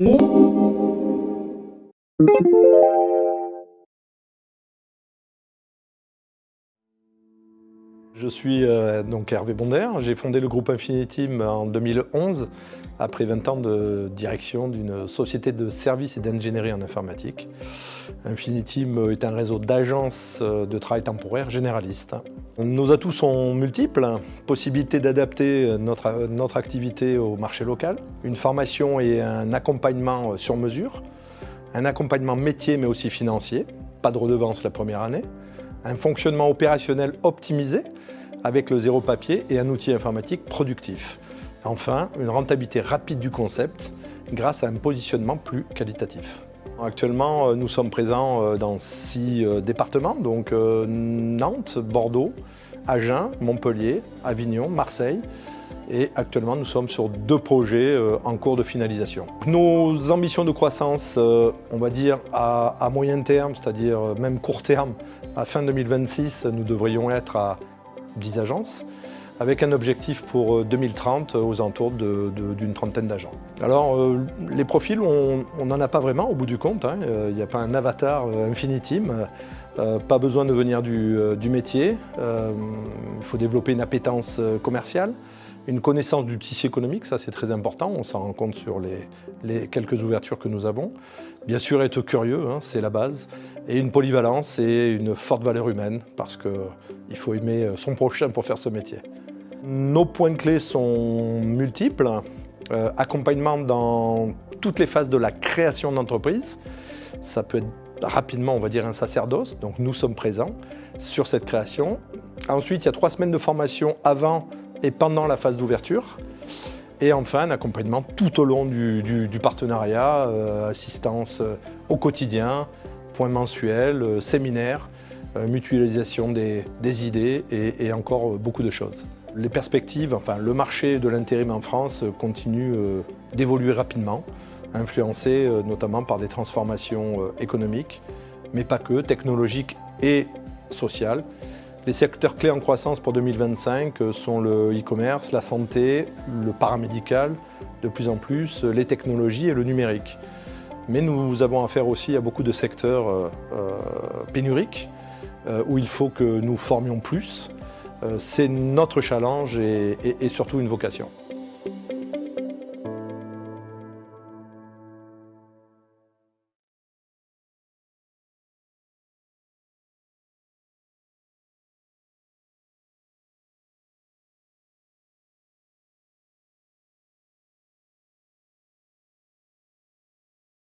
Je suis donc Hervé Bonder, j'ai fondé le groupe Infinitim en 2011, après 20 ans de direction d'une société de services et d'ingénierie en informatique. Infinitim est un réseau d'agences de travail temporaire généralistes. Nos atouts sont multiples, possibilité d'adapter notre activité au marché local, une formation et un accompagnement sur mesure, un accompagnement métier mais aussi financier, pas de redevance la première année, un fonctionnement opérationnel optimisé avec le zéro papier et un outil informatique productif. Enfin, une rentabilité rapide du concept grâce à un positionnement plus qualitatif. Actuellement, nous sommes présents dans 6 départements, donc Nantes, Bordeaux, Agen, Montpellier, Avignon, Marseille. Et actuellement, nous sommes sur 2 projets en cours de finalisation. Nos ambitions de croissance, on va dire à moyen terme, c'est-à-dire même court terme, à fin 2026, nous devrions être à 10 agences, avec un objectif pour 2030 aux alentours d'une trentaine d'agences. Alors, les profils, on n'en a pas vraiment au bout du compte, hein. Il n'y a pas un avatar Infinitim, pas besoin de venir du métier. Il faut développer une appétence commerciale, une connaissance du tissu économique, ça c'est très important, on s'en rend compte sur les quelques ouvertures que nous avons. Bien sûr être curieux, hein, c'est la base, et une polyvalence et une forte valeur humaine, parce qu'il faut aimer son prochain pour faire ce métier. Nos points clés sont multiples, accompagnement dans toutes les phases de la création d'entreprise, ça peut être rapidement, on va dire, un sacerdoce, donc nous sommes présents sur cette création. Ensuite, il y a 3 semaines de formation avant et pendant la phase d'ouverture. Et enfin, un accompagnement tout au long du partenariat, assistance au quotidien, points mensuels, séminaires, mutualisation des idées et encore beaucoup de choses. Les perspectives, enfin le marché de l'intérim en France continue d'évoluer rapidement, influencé notamment par des transformations économiques, mais pas que, technologiques et sociales. Les secteurs clés en croissance pour 2025 sont le e-commerce, la santé, le paramédical, de plus en plus, les technologies et le numérique. Mais nous avons affaire aussi à beaucoup de secteurs pénuriques où il faut que nous formions plus. C'est notre challenge et surtout une vocation.